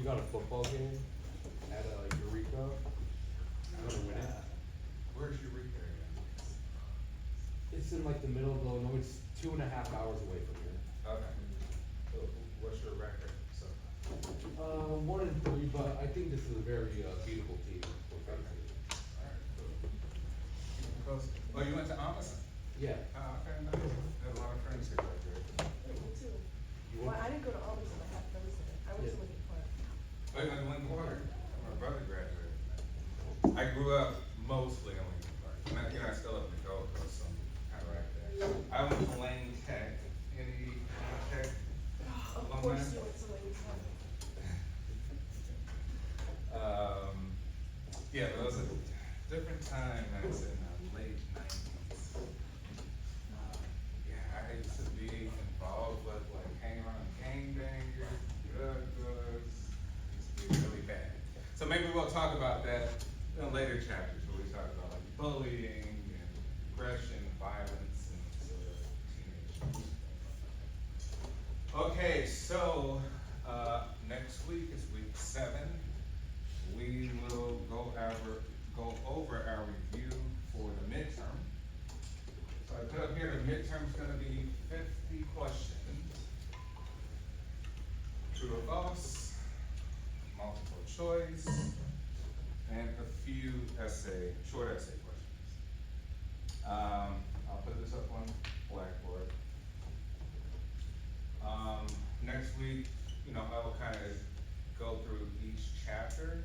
we got a football game at Eureka. I'm gonna win it. Where's Eureka again? It's in like the middle of Illinois. It's 2.5 hours away from here. Okay. So what's your record? So 1-3, but I think this is a very beatable team. alright, cool. Keep it close. Oh, you went to Amazon? Yeah. Oh, okay, nice. I have a lot of friends here right there. Yeah, me too. You Well, want- I didn't go to all these, but I have friends there. I went to Yeah. Lincoln Park. Oh, you went to Lincoln Park? My brother graduated. I grew up mostly in Lincoln Park. And I still up in the Gold Coast, so I'm kinda right there. I went to Lane Tech. Any Lane Tech? Of alumni? course you went to Lincoln Park. Yeah, but it was a different time, I was in the late nineties. Yeah, I used to be involved with like hanging around gangbangers, drug dealers, used to be really bad. So maybe we'll talk about that in later chapters, where we talk about like bullying and aggression, violence, and sort of teenage. Okay, so, next week is week 7. We will go over our review for the midterm. So I put up here, the midterm is gonna be 50 questions. True or false, multiple choice, and a few short essay questions. I'll put this up on Blackboard. Next week, I will kind of go through each chapter,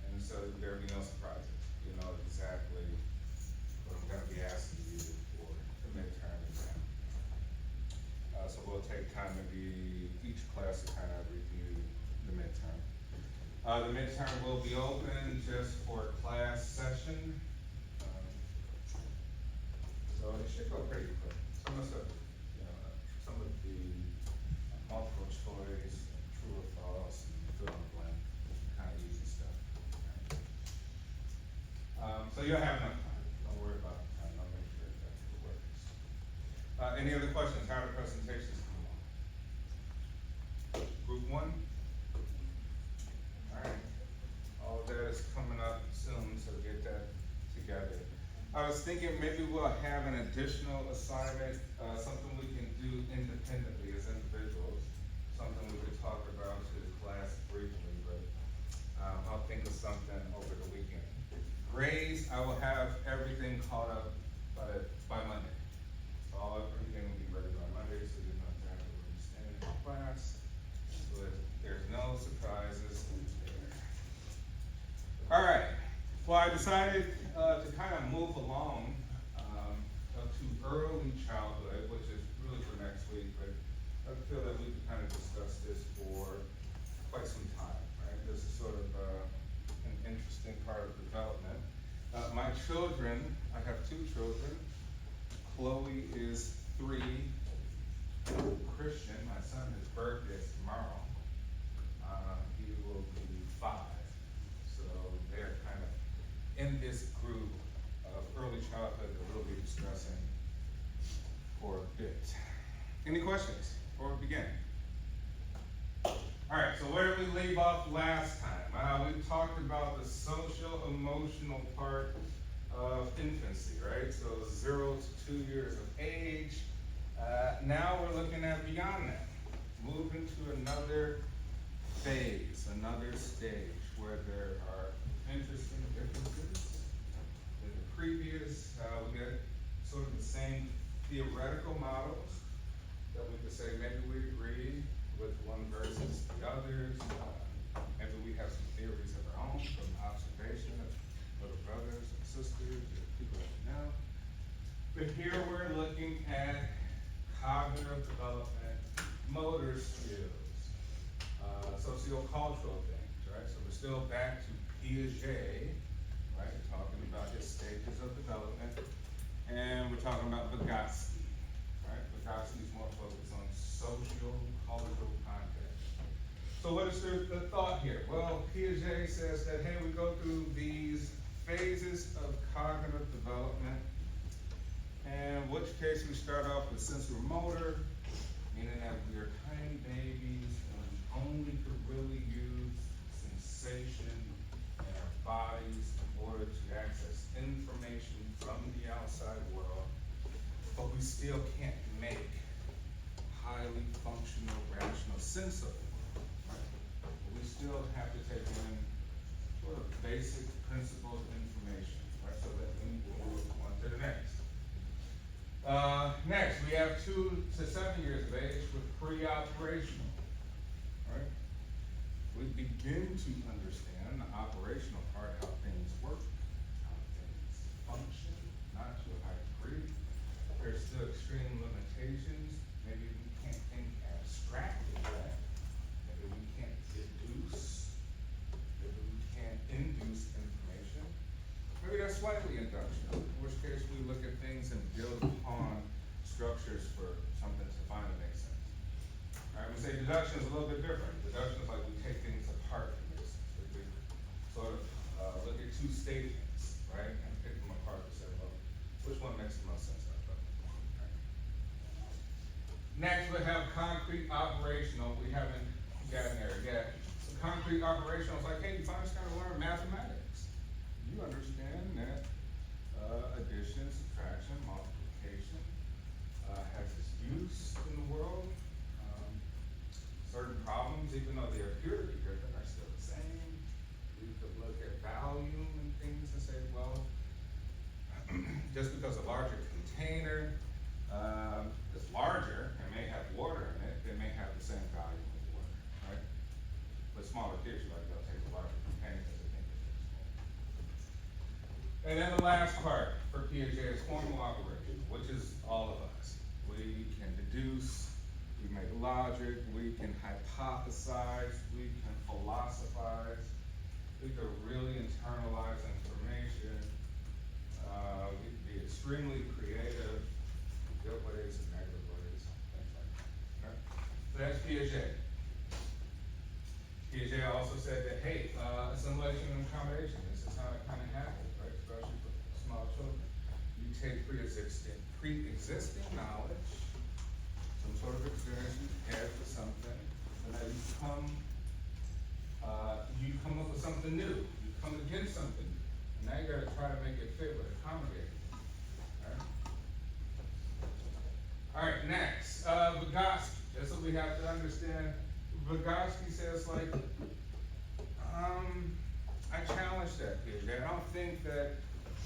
and so there will be no surprises. You know exactly what I'm gonna be asking you for the midterm exam. So we'll take time to each class to kind of review the midterm. The midterm will be open just for class session. So it should go pretty quick. Some of the, some of the multiple choice, true or false, and fill in the blank, kind of easy stuff. So you'll have enough time. Don't worry about the time. I'll make sure that it works. Any other questions? How are the presentations coming along? Group 1? All right. All of that is coming up soon, so get that together. I was thinking maybe we'll have an additional assignment, something we can do independently as individuals, something we could talk about to the class briefly, but I'll think of something over the weekend. Grades, I will have everything caught up by Monday. Everything will be ready by Monday, so you know exactly where you stand in the class, so that there's no surprises there. All right. Well, I decided to kind of move along to early childhood, which is really for next week, but I feel that we can kind of discuss this for quite some time, right? This is sort of an interesting part of development. My children, I have 2 children. Chloe is 3. Christian, my son, his birthday is tomorrow. He will be 5. So they're kind of in this group of early childhood that we'll be discussing for a bit. Any questions before we begin? All right, so where did we leave off last time? We talked about the social emotional part of infancy, right? So 0 to 2 years of age. Now we're looking at beyond that, moving to another phase, another stage where there are interesting differences than the previous. We get sort of the same theoretical models that we could say maybe we agree with one versus the others. Maybe we have some theories of our own from observation of little brothers and sisters or people that we know. But here we're looking at cognitive development, motor skills, sociocultural things, right? So we're still back to Piaget, right? Talking about his stages of development. And we're talking about Vygotsky, right? Vygotsky's more focused on social-cultural context. So what is the thought here? Well, Piaget says that, hey, we go through these phases of cognitive development. And in which case we start off with sensory-motor, meaning that we are tiny babies and we only could really use still can't make highly functional, rational sense of the world, right? But we still have to take in sort of basic principles of information, right? So that we can move on to the next. Next, we have 2 to 7 years of age with pre-operational, right? We begin to understand the operational part, how things work, how things function, not to a high degree. There's still extreme limitations. Maybe we can't think abstractly, right? Maybe we can't deduce. Maybe we can't induce information. Maybe that's slightly induction, in which case we look at things and build upon structures for something to finally make sense. All right, we say deduction is a little bit different. Deduction is like we take things apart from this. We sort of look at 2 statements, right, and pick them apart and say, well, which one makes the most sense out of it? Right. Next, we have concrete operational. We haven't gotten there yet. So concrete operational is like, hey, you finally started to learn mathematics. You understand that addition, subtraction, multiplication has its use in the world. Certain problems, even though they appear to be different, are still the same. We could look at volume and things and say, well, just because a larger container is larger and may have water in it, they may have the same volume of water, right? With smaller kids, like they'll take a larger container because they think it's small. And then the last part for Piaget is formal operation, which is all of us. We can deduce, we make logic, we can hypothesize, we can philosophize, we can really internalize information, we can be extremely creative, good ways and negative ways, things like that. Okay? So that's Piaget. Piaget also said that, hey, assimilation and accommodation, this is how it kind of happens, right? Especially for small children. You take pre-existing knowledge, some sort of experience you've had with something, and now you come up with something new. You come against something new. And now you gotta try to make it fit with accommodating. All right, next, Vygotsky. That's what we have to understand. Vygotsky says, like, I challenge that here. I don't think that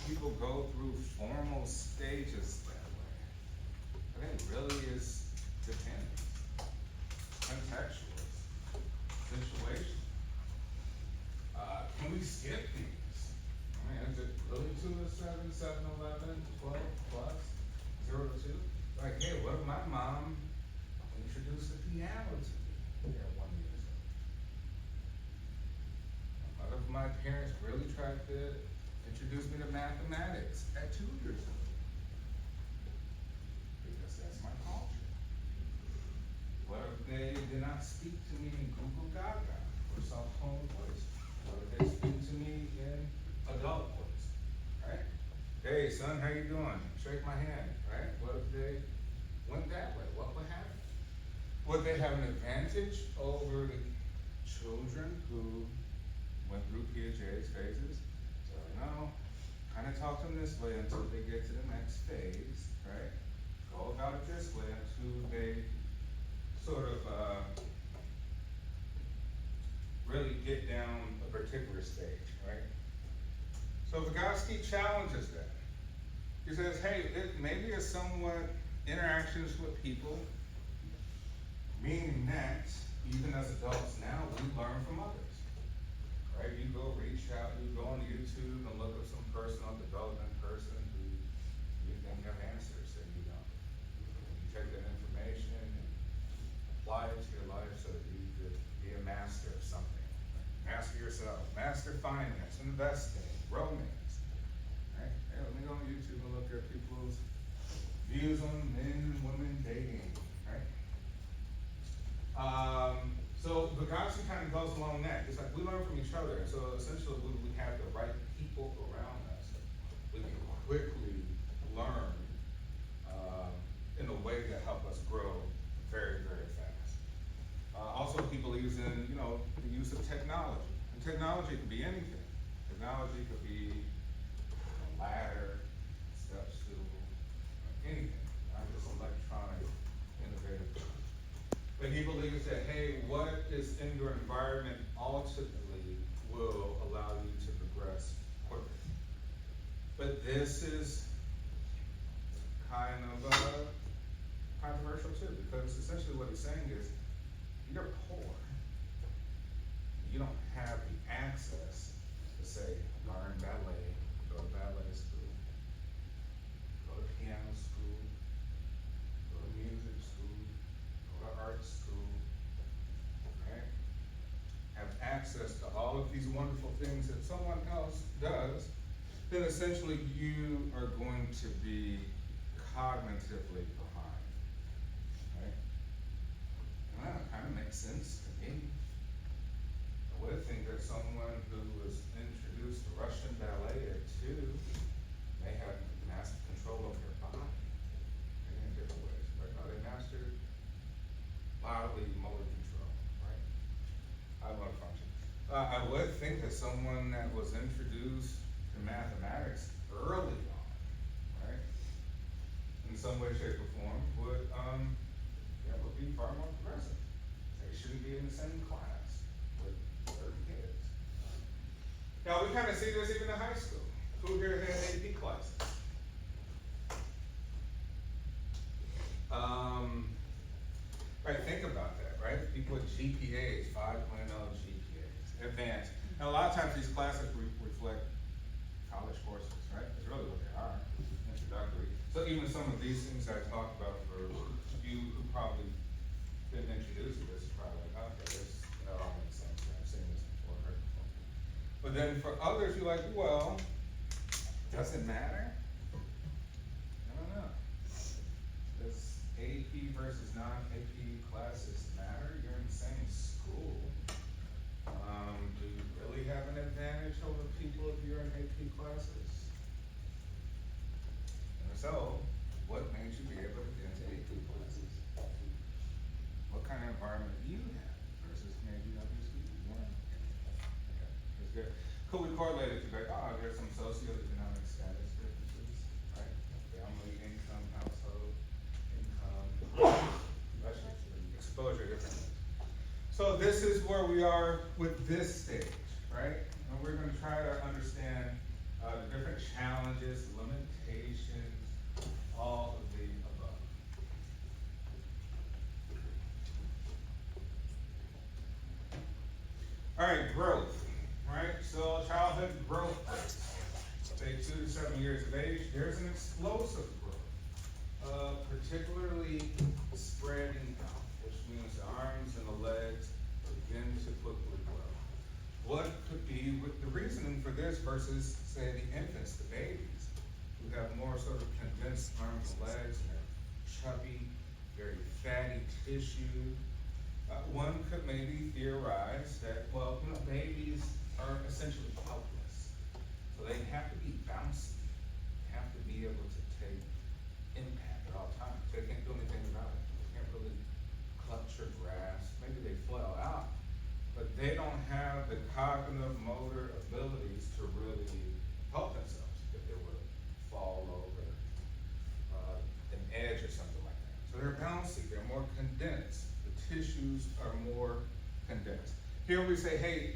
people go through formal stages that way. I think it really is dependent, contextual, situation. Can we skip these? I mean, is it really 2 to 7, 7 to 11, 12 plus, 0 to 2? Like, hey, what if my mom introduced the piano to me at 1 year old? What if my parents really tried to introduce me to mathematics at 2 years old? Because that's my culture. What if they did not speak to me in Google Gaga or soft tone voice? What if they speak to me in adult voice? Right? Hey son, how you doing? Shake my hand, right? What if they went that way? What would happen? Would they have an advantage over the children who went through Piaget's phases? So no, kind of talk to them this way until they get to the next phase, right? Go about it this way until they sort of really get down a particular stage, right? So Vygotsky challenges that. He says, hey, maybe it's somewhat interactions with people, meaning that even as adults now, we learn from others, right? You go reach out, you go on YouTube and look up some personal development person who you think have answers and you don't. You take that information and apply it to your life so that you could be a master of something. Master yourself, master finance, investing, romance, right? Hey, let me go on YouTube and look at people's views on men and women dating, right? So Vygotsky kind of goes along that. It's like we learn from each other. So essentially when we have the right people around us, we can quickly learn in a way that help us grow very, very fast. Also he believes in, the use of technology. And technology could be anything. Technology could be a ladder, step stool, anything. Not just some But he believes that, hey, what is in your environment ultimately will allow you to progress quicker. But this is kind of controversial too, because essentially what he's saying is, you're poor. You don't have the access to say, learn ballet, go to ballet school, go to piano school, go to music school, go to art school, right? Have access to all of these wonderful things that someone else does, then essentially you are going to be cognitively behind, right? Well, that kind of makes sense to me. I would think that someone who was introduced to Russian ballet at 2 may have mastered control of their body, maybe in different ways, right? Now, they mastered bodily motor control, right? I love function. I would think that someone that was introduced to mathematics early on, right, in some way, shape, or form, would be far more progressive. They shouldn't be in the same class with 30 kids. Now, we kind of see this even in high school. Who here had AP classes? Right, think about that, right? People with GPAs, 5.0 GPAs, advanced. And a lot of times these classes reflect college courses, right? That's really what they are, introductory. So even some of these things I talked about for you who probably been introduced to this, probably like, okay, that all makes sense. I've seen this before, heard it before. But then for others, you're like, well, does it matter? I don't know. Does AP versus non-AP classes matter? You're in the same school. Do you really have an advantage over people if you're in AP classes? And so, what made you be able to get into AP classes? What kind of environment do you have versus maybe others who weren't? Okay, that's good. Could we correlate it to like, there's some socioeconomic status differences, right? Family income, household income, exposure differences. So this is where we are with this stage, right? And we're going to try to understand the different challenges, limitations, all of the above. All right, growth, right? So childhood growth rates, say 2 to 7 years of age, there's an explosive growth, particularly spreading out, which means the arms and the legs begin to quickly grow. What could be the reasoning for this versus, say, the infants, the babies, who have more sort of condensed arms and legs and are chubby, very fatty tissue? One could maybe theorize that, well, babies are essentially helpless. So they have to be bouncy, they have to be able to take impact at all times. They can't do anything about it. They can't really clutch or grasp. Maybe they flail out, but they don't have the cognitive motor abilities to really help themselves if they were to fall over an edge or something like that. So they're bouncy, they're more condensed. Tissues are more condensed. Here we say, hey,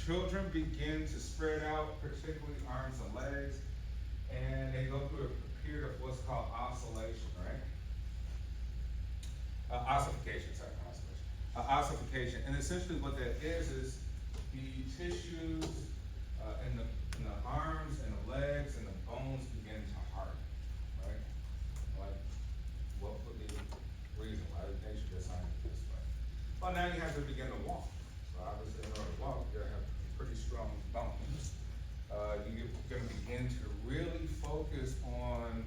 children begin to spread out, particularly arms and legs, and they go through a period of what's called oscillation, right? Ossification, sorry, not oscillation. Ossification, and essentially what that is the tissues in the arms and the legs and the bones begin to harden, right? Like, what would be the reason why nature designed it this way? Well, now you have to begin to walk. So obviously, in order to walk, you have pretty strong bones. You're going to begin to really focus on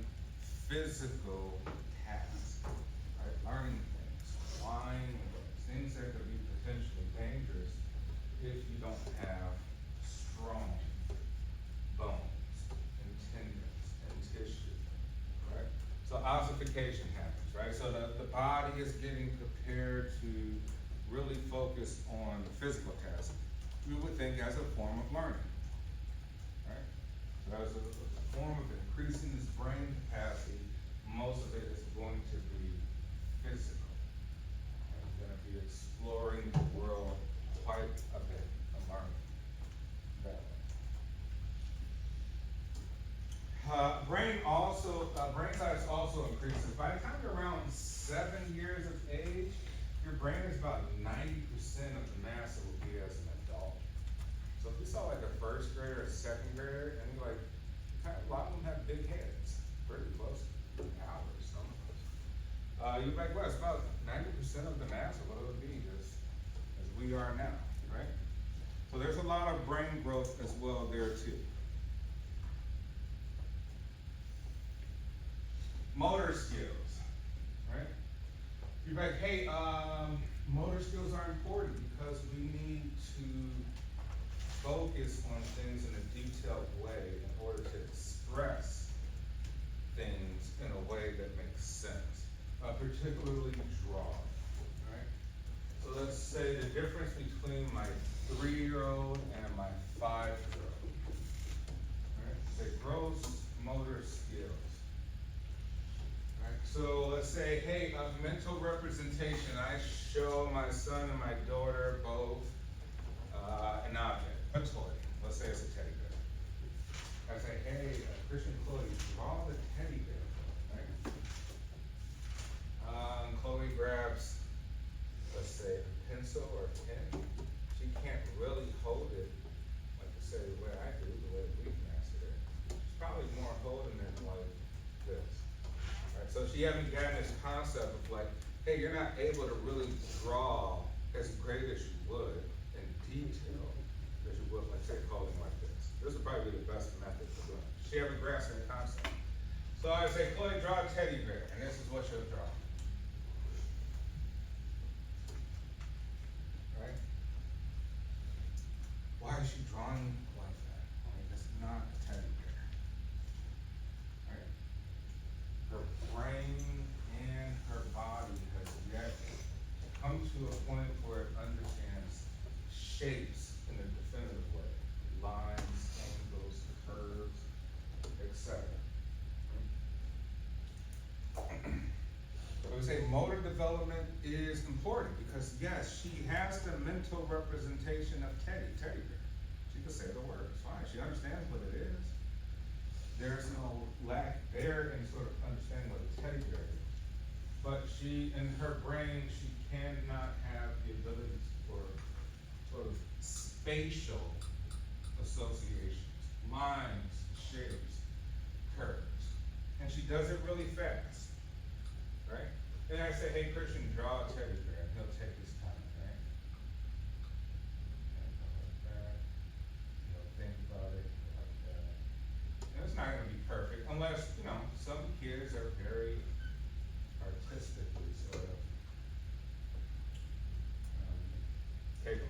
physical tasks, right? Learning things, flying things that could be potentially dangerous if you don't have strong bones and tendons and tissue, right? So ossification happens, right? So the body is getting prepared to really focus on the physical tasks. We would think as a form of learning, right? So as a form of increasing this brain capacity, most of it is going to be physical. Right? Brain size also increases. By the time you're around 7 years of age, your brain is about 90% of the mass it will be as an adult. So if you saw like a first grader or second grader, and you're like, a lot of them have big heads, pretty close to ours, some of us. You're like, well, it's about 90% of the mass of what it would be as we are now, right? So there's a lot of brain growth as well there too. Motor skills, right? You're like, hey, motor skills are important because we need to focus on things in a detailed way in order to express things in a way that makes sense, particularly drawing, right? So let's say the difference between my 3-year-old and my 5-year-old, right? Say gross motor skills. So let's say, hey, a mental representation. I show my son and my daughter both an object, a toy. Let's say it's a teddy bear. I say, hey, Christian, Chloe, draw the teddy bear, right? Chloe grabs, let's say, a pencil or a pen. She can't really hold it, like I say, the way I do, the way we've mastered it. She's probably more holding it like this. So she hasn't gotten this concept of like, hey, you're not able to really draw as great as you would in detail as you would, like say, holding like this. This would probably be the best method for doing it. She hasn't grasped that concept. So I say, Chloe, draw a teddy bear, and this is what she'll draw. Right? Why is she drawing like that? Like, it's not a teddy bear. Right? Her brain and her body has yet come to a point where it understands shapes in a definitive way. Lines, angles, curves, etc. So we say motor development is important because yes, she has the mental representation of teddy bear. She can say the word, it's fine. She understands what it is. There's no lack there in sort of understanding what a teddy bear is. But she, in her brain, she cannot have the ability for sort of spatial associations, lines, shapes, curves. And she does it really fast, right? Then I say, hey, Christian, draw a teddy bear, and he'll take his time, right? And go like that. He'll think about it like that. And it's not going to be perfect unless, you know, some kids are very artistically sort of capable.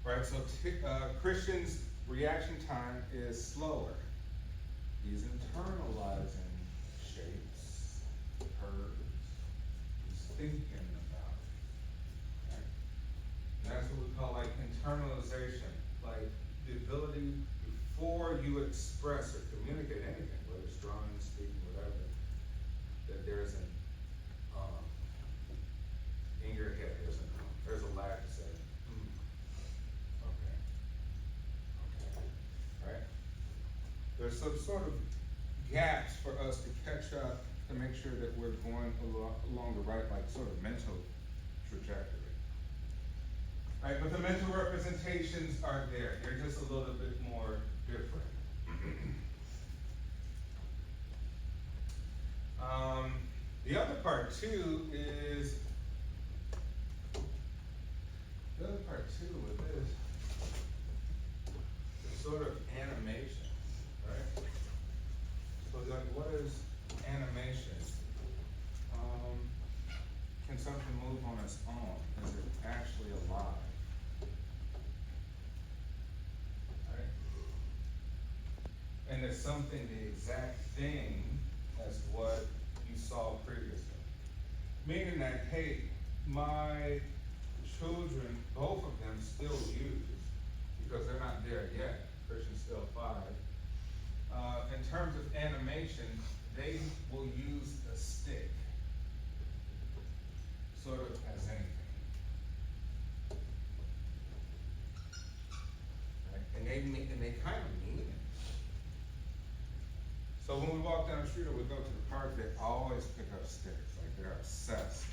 Right, so Christian's reaction time is slower. He's internalizing shapes, curves, he's thinking about it. Right? And that's what we call like internalization, like the ability before you express or communicate anything, whether it's drawing, speaking, whatever, that there's an in your head, there's a lag to say, okay, right? There's some sort of gaps for us to catch up to make sure that we're going along the right, like sort of mental trajectory. Right, but the mental representations are there. They're just a little bit more different. The other part too is, with this is sort of animation, right? So like, what is animation? Can something move on its own? Is it actually alive? Right? And it's something the exact thing as what you saw previously. Meaning that, hey, my children, both of them still use, because they're not there yet, Christian's still 5. In terms of animation, they will use a stick, sort of as anything. Right? And they kind of mean it. So when we walk down the street or we go to the park, they always pick up sticks, like they're obsessed.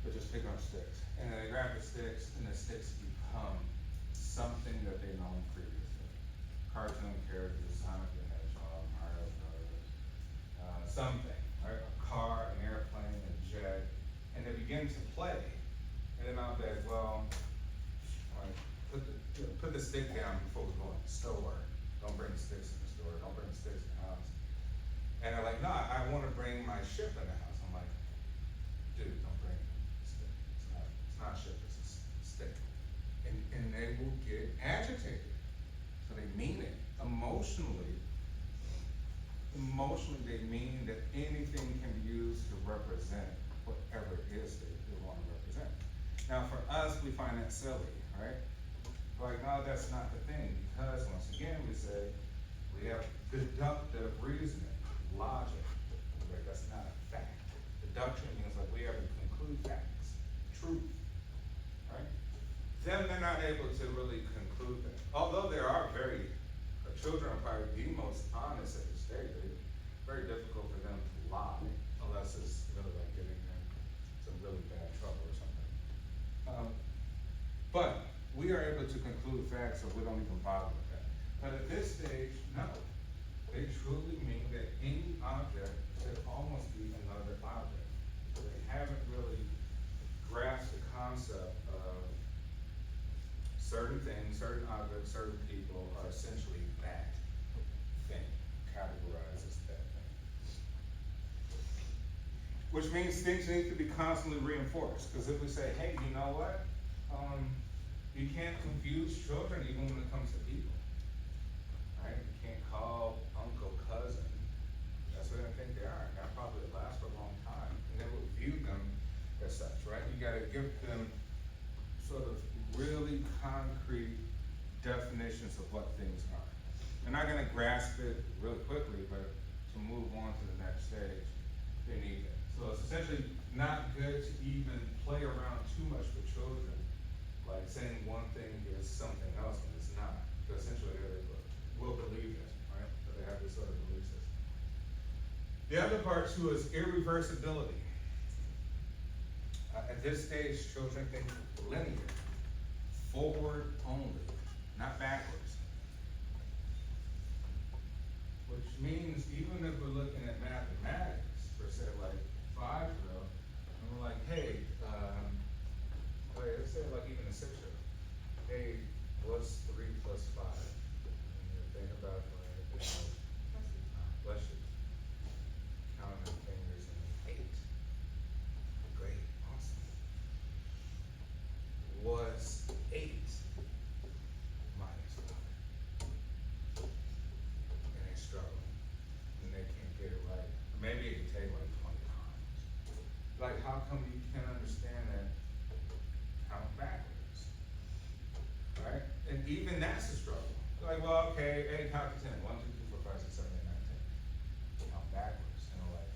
They just pick up sticks. And then they grab the sticks, and the sticks become something that they known previously. Cartoon characters, Sonic the Hedgehog, Mario Brothers, something, right? A car, an airplane, a jet, and they begin to play. And then I'll be like, well, all right, put the stick down before we go in the store. Don't bring sticks in the store. Don't bring sticks in the house. And they're like, no, I want to bring my ship in the house. I'm like, dude, don't bring a stick. It's not a ship, it's a stick. And they will get agitated. So they mean it. Emotionally, they mean that anything can be used to represent whatever it is they want to represent. Now for us, we find that silly, right? Like, no, that's not the thing, because once again, we say, we have deductive reasoning, logic, right? That's not a fact. Deduction means like we have to conclude facts, truth, right? Them, they're not able to really conclude that. Although children are probably the most honest at this stage. It's very difficult for them to lie, unless it's really like getting in some really bad trouble or something. But we are able to conclude facts, so we don't even bother with that. But at this stage, no. They truly mean that any object could almost be another object. So they haven't really grasped the concept of certain things, certain objects, certain people are essentially that thing, categorized as that thing. Which means things need to be constantly reinforced. Because if we say, hey, you know what? You can't confuse children even when it comes to people. Right? You can't call uncle cousin. That's what I think they are. That probably last for a long time. And they will view them as such, right? You gotta give them sort of really concrete definitions of what things are. They're not gonna grasp it really quickly, but to move on to the next stage, they need it. So it's essentially not good to even play around too much with children, like saying one thing is something else and it's not. Because essentially they will believe it, right? So they have this sort of belief system. The other part too is irreversibility. At this stage, children think linear, forward only, not backwards. Which means even if we're looking at mathematics, per se, like 5-year-old, and we're like, hey, let's say like even a 6-year-old, hey, what's 3 plus 5? And you think about like, bless you, counting the fingers and 8. Great, awesome. What's 8 minus 5? And they struggle, and they can't get it right. Maybe it can take like 20 times. Like, how come you can't understand that? Count backwards, right? And even that's a struggle. Like, well, okay, 8, count to 10. 1, 2, 3, 4, 5, 6, 7, 8, 9, 10. Count backwards, and like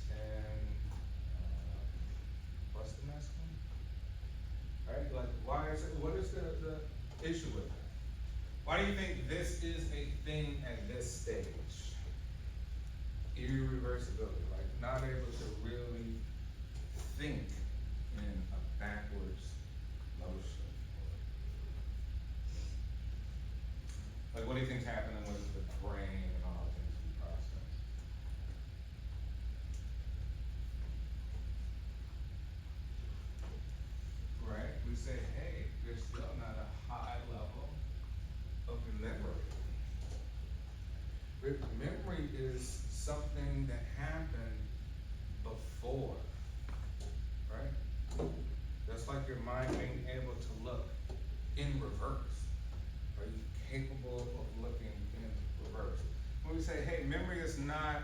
10. What's the next one? Right? Like, why is it? What is the issue with that? Why do you think this is a thing at this stage? Irreversibility, like not able to really think in a backwards motion. Like, what do you think's happening with the brain and all the things we process? Right? We say, hey, there's still not a high level of memory. Memory is something that happened before, right? That's like your mind being able to look in reverse. Are you capable of looking in reverse? When we say, hey, memory is not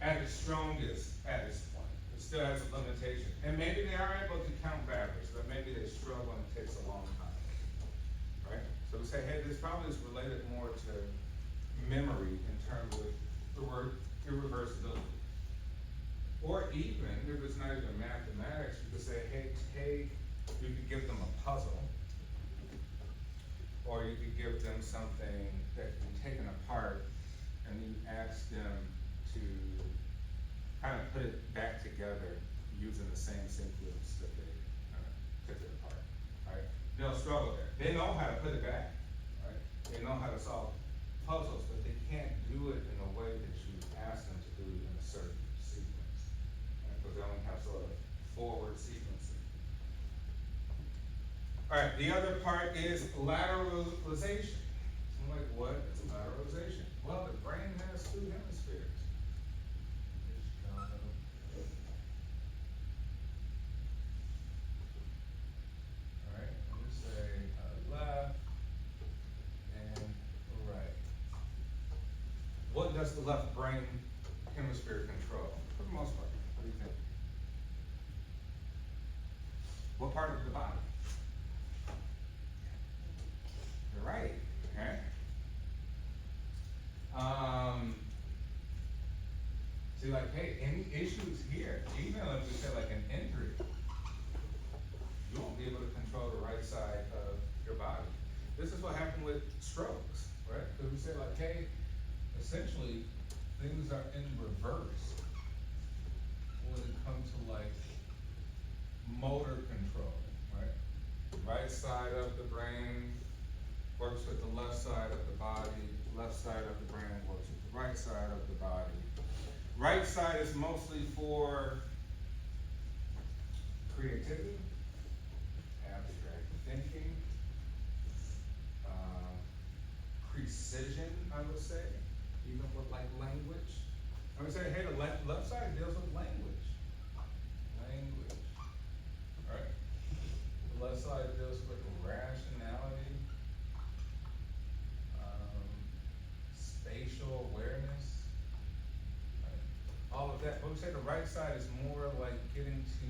at its strongest at its point. It still has a limitation. And maybe they are able to count backwards, but maybe they struggle and it takes a long time. Right? So we say, hey, this probably is related more to memory in terms of the word irreversibility. Or even, if it's not even mathematics, you could say, hey, you could give them a puzzle, or you could give them something that can be taken apart, and you ask them to kind of put it back together using the same sequence that they took it apart, right? They'll struggle there. They know how to put it back, right? They know how to solve puzzles, but they can't do it in a way that you ask them to do it in a certain sequence, right? Because they only have sort of forward sequencing. All right, the other part is lateralization. So I'm like, what is lateralization? Well, the brain has two hemispheres. All right, I'm gonna say left and right. What does the left brain hemisphere control? For the most part, what do you think? What part of the body? You're right, okay? See, like, hey, any issues here, even if we say like an injury, you won't be able to control the right side of your body. This is what happened with strokes, right? Because we say like, hey, essentially, things are in reverse when it comes to like motor control, right? Right side of the brain works with the left side of the body, left side of the brain works with the right side of the body. Right side is mostly for creativity, abstract thinking, precision, I would say, even with like language. I would say, hey, the left side deals with language. Language, right? The left side deals with rationality, spatial awareness, right? All of that. But we say the right side is more like getting to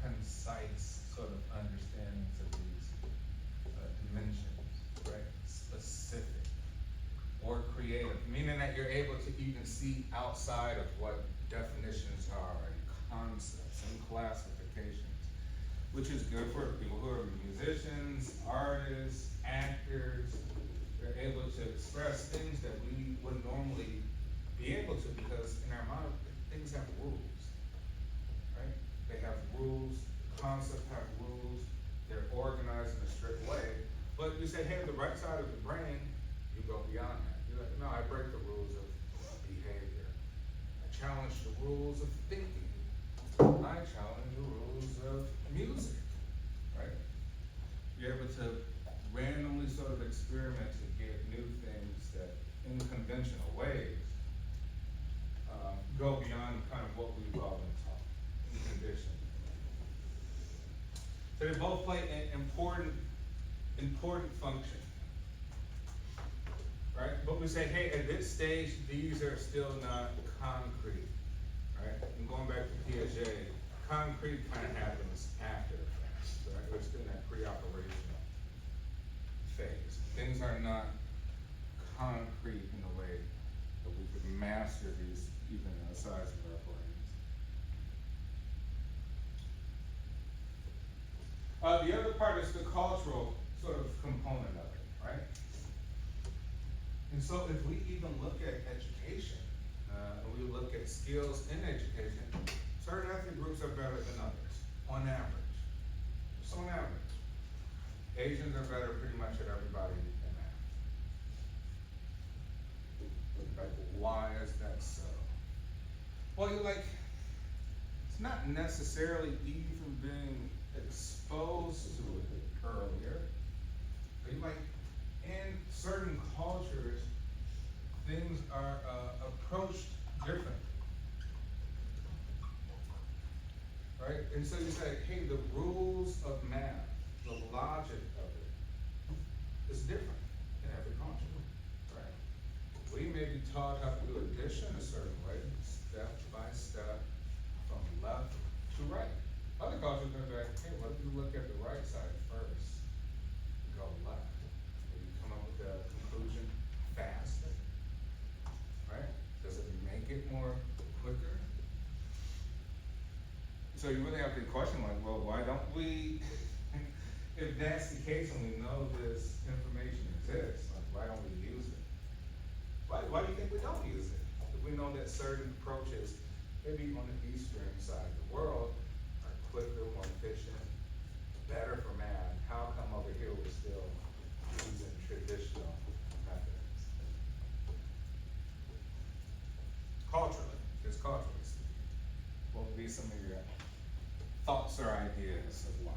concise sort of understandings of these dimensions, right? Specific or creative, meaning that you're able to even see outside of what definitions are and concepts and classifications, which is good for people who are musicians, artists, actors. They're able to express things that we wouldn't normally be able to, because in our mind, things have rules, right? They have rules, concepts have rules, they're organized in a strict way. But you say, hey, the right side of the brain, you go beyond that. You're like, no, I break the rules of behavior. I challenge the rules of thinking. I challenge the rules of music, right? You're able to randomly sort of experiment to get new things that in conventional ways go beyond kind of what we've all been taught in conditioning. So they both play an important function, right? But we say, hey, at this stage, these are still not concrete, right? And going back to Piaget, concrete kind of happens after the fact, right? We're still in that pre-operational phase. Things are not concrete in the way that we could master these even in the size of our brains. The other part is the cultural sort of component of it, right? And so if we even look at education, and we look at skills in education, certain ethnic groups are better than others, on average. Just on average. Asians are better pretty much at everybody in math. Like, why is that so? Well, you're like, it's not necessarily even being exposed to it earlier. But you're like, in certain cultures, things are approached differently. Right? And so you say, hey, the rules of math, the logic of it is different in every culture, right? We may be taught how to do addition a certain way, step by step, from left to right. Other cultures are like, hey, what if you look at the right side first, go left, and you come up with a conclusion faster, right? Does it make it more quicker? So you really have to question like, well, why don't we, if that's the case and we know this information exists, like, Why don't we use it? Why do you think we don't use it? If we know that certain approaches, maybe on the eastern side of the world, are quicker, more efficient, better for man, how come over here we're still using traditional methods? Culturally, just culturally speaking, what would be some of your thoughts or ideas of why?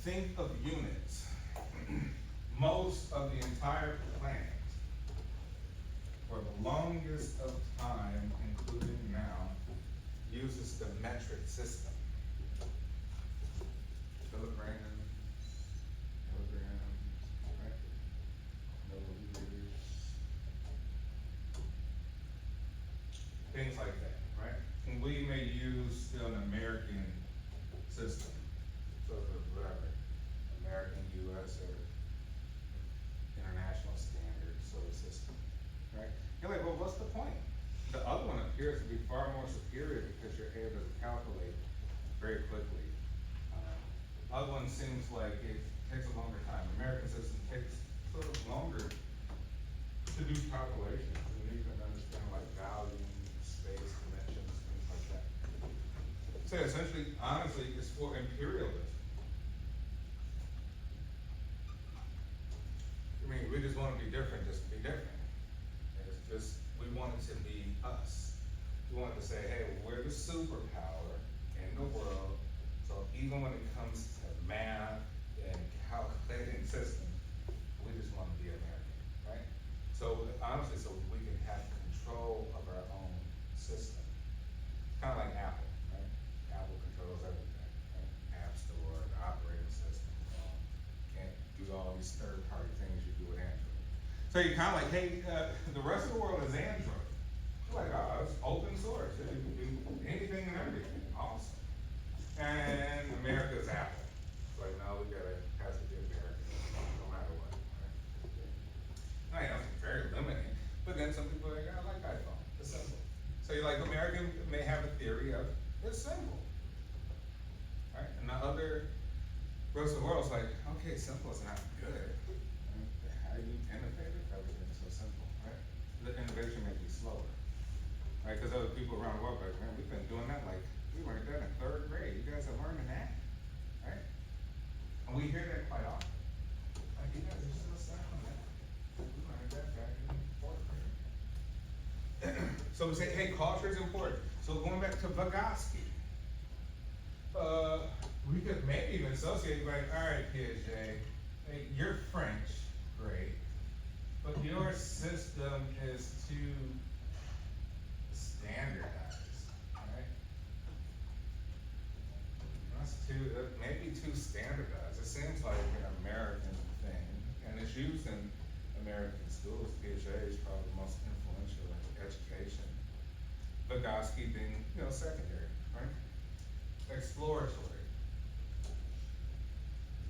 Think of units. Most of the entire planet, for the longest of time, including now, uses the metric system. Kilograms, right? Milliliters. Things like that, right? And we may use still an American system. So whatever, American, US, or international standard sort of system, right? You're like, well, what's the point? The other one appears to be far more superior because you're able to calculate very quickly. Other one seems like it takes a longer time. American system takes sort of longer to do calculations. You need to understand like volume, space, dimensions, things like that. So essentially, honestly, it's for imperialism. I mean, we just want to be different just to be different. It's just, we want it to be us. We want to say, hey, we're the superpower in the world, so even when it comes to math and calculating systems, we just want to be American, right? So honestly, so we can have control of our own system. Kind of like Apple, right? Apple controls everything, right? App Store, the operating system. Can't do all these third-party things you do with Android. So you're kind of like, hey, the rest of the world is Android. You're like, oh, it's open source. You can do anything and everything. Awesome. And America's Apple. It's like, no, we gotta have to be American, no matter what. Right? I know it's very limiting, but then some people are like, I like iPhone. It's simple. So you're like, American may have a theory of it's simple. Right? And the other rest of the world's like, okay, simple is not good. Right? How do you innovate if everything's so simple, right? The innovation may be slower. Right? Because other people around the world are like, man, we've been doing that like, we learned that in 3rd grade. You guys are learning that, right? And we hear that quite often. Like, you guys are still stuck on that. We learned that back in 4th grade. So we say, hey, culture is important. So going back to Vygotsky, we could maybe even associate like, all right, Piaget, hey, you're French, great, but your system is too standardized, right? That's maybe too standardized. It seems like an American thing, and it's used in American schools. Piaget is probably the most influential in education. Vygotsky being, secondary, right? Exploratory.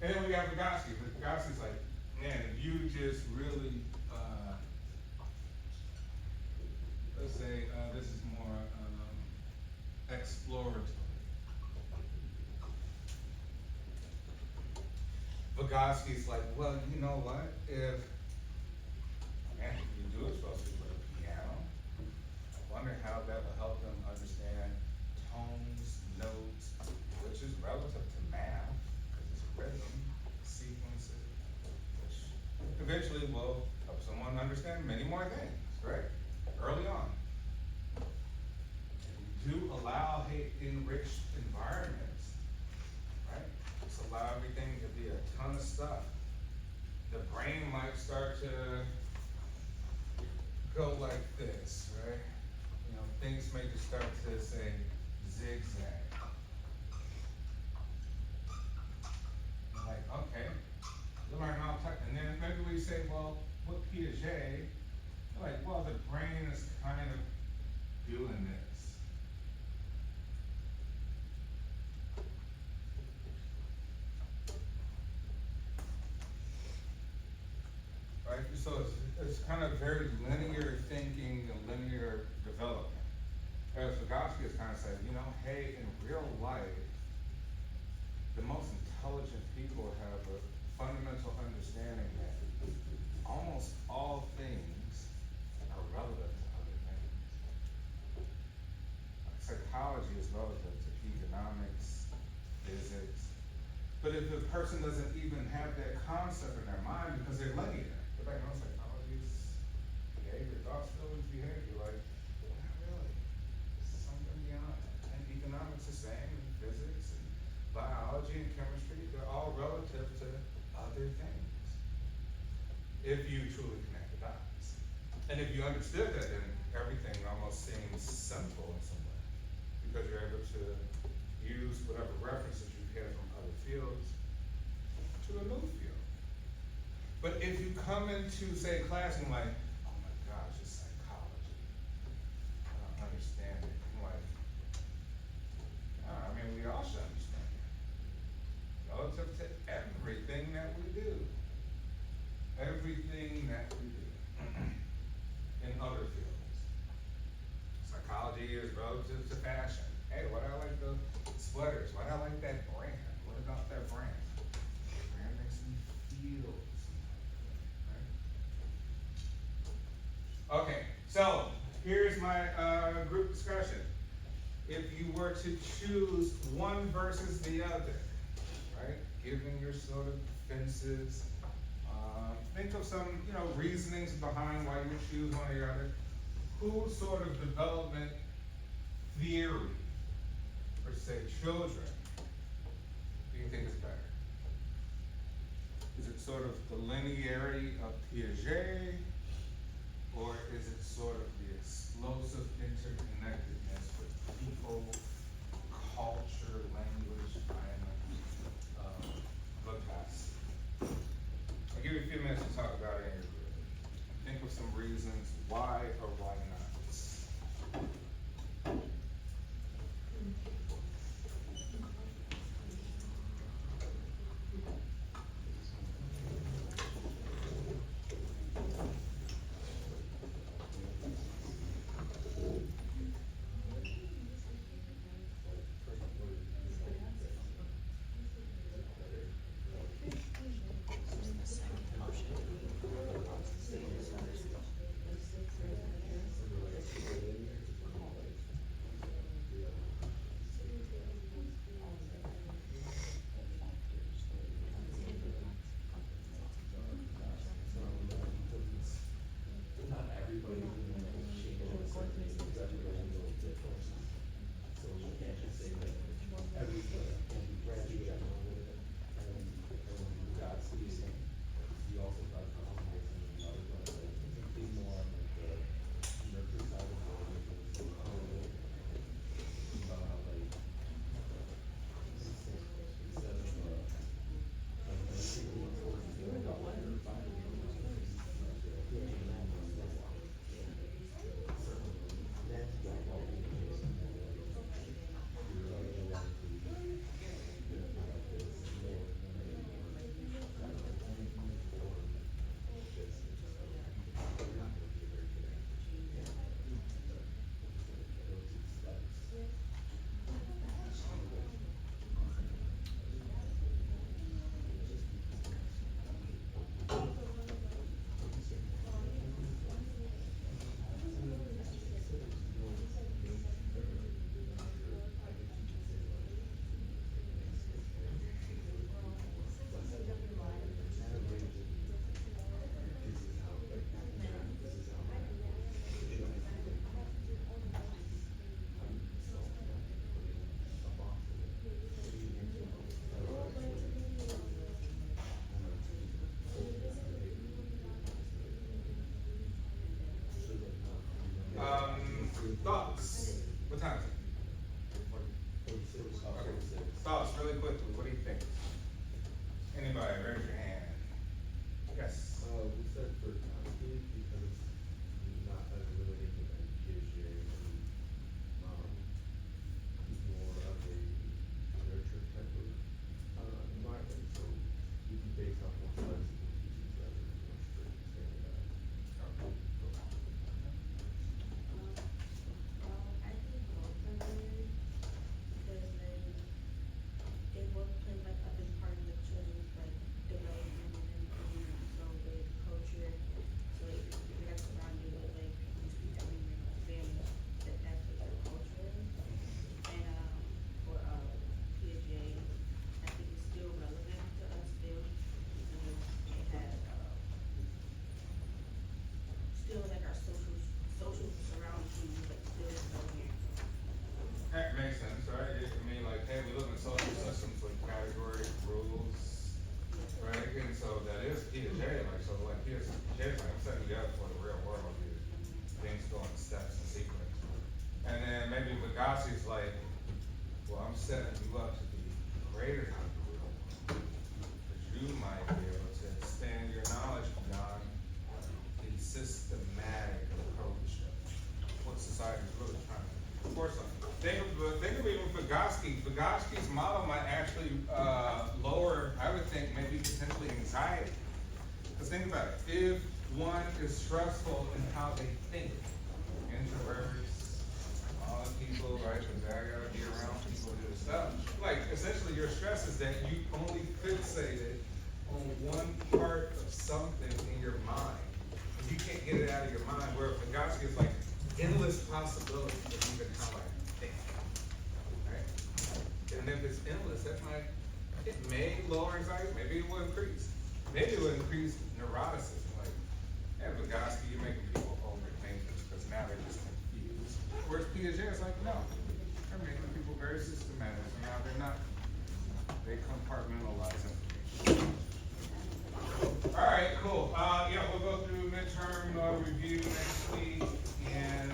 And then we got Vygotsky. Vygotski's like, man, if you just really, let's say this is more exploratory. Vygotsky's like, well, you know what? If you do it supposed to be with a piano, I wonder how that will help them understand tones, notes, which is relative to math, because it's rhythm, sequences, which eventually will help someone understand many more things, right? Early on. Do allow enriched environments, right? Just allow everything to be a ton of stuff. The brain might start to go like this, right? Things may just start to say zigzag. Like, okay, you learn all type, and then maybe we say, well, with Piaget, you're like, well, the brain is kind of doing this. right? So it's kind of very linear thinking and linear development. As Vygotsky is kind of saying, you know, hey, in real life, the most intelligent people have a fundamental understanding that almost all things are relative to other things. Like psychology is relative to economics, physics. But if the person doesn't even have that concept in their mind because they're linear, they're like, no, psychology is behavior, thoughts, feelings, behavior. Like, not really. It's something beyond that. And economics the same, and physics, and biology and chemistry, they're all relative to other things. If you truly connect the dots. And if you understood that, then everything almost seems simple in some way. Because you're able to use whatever references you've had from other fields to a new field. But if you come into, say, a class and you're like, oh my gosh, it's psychology. I don't understand it. I'm like, I mean, we all should understand it. Relative to everything that we do. Everything that we do in other fields. Psychology is relative to fashion. Hey, why do I like the sweaters? Why do I like that brand? What about that brand? The brand makes me feel some type of way, right? Okay, so here's my group discussion. If you were to choose one versus the other, right? Given your sort of defenses, think of some, reasonings behind why you would choose one or the other. Whose sort of development theory for, say, children do you think is better? Is it sort of the linearity of Piaget, or is it sort of the explosive interconnectedness with people, culture, language, environment, Vygotsky? I'll give you a few minutes to talk about it in your group. Think of some reasons why or why not. Not everybody can change it, so everybody's a little different. So you can't just say that everybody can be graduated and Vygotsky, you also got to come with some other ones that be more on like the nurture side of the world, like instead of thinking towards the dollar or buying thoughts? What time is it? Okay. Thoughts, really quickly. What do you think? Anybody, raise your hand. Yes. We said for Vygotsky because he's not as related to Piaget and he's more of a nurture type of environment. So you can base off more flexible teachings rather than more strict standards. Piaget, we live in social systems with category rules, right? And so that is Piaget, like, so like Piaget's like, I'm setting you up for the real world here. Things go in steps and sequence. And then maybe Vygotsky's like, well, I'm setting you up to be greater than the real world. Because you might be able to expand your knowledge beyond the systematic approach of what society is really trying to force on. Think of even Vygotsky. Vygotsky's model might actually lower, I would think, maybe potentially anxiety. Because think about it. If one is stressful in how they think, introverts, all the people, right? Because I gotta be around people who do stuff. Like, essentially, your stress is that you only fixated on one part of something in your mind. And you can't get it out of your mind. Where Vygotsky is like endless possibilities of even how I think. Right? And if it's endless, it may lower anxiety, maybe it will increase. Maybe it will increase neuroticism. Like, yeah, Vygotsky, you're making people overthink because now they're just confused. Whereas Piaget is like, no, they're making people very systematic. So now they're not, they compartmentalize information. All right, cool. Yeah, we'll go through midterm review next week, and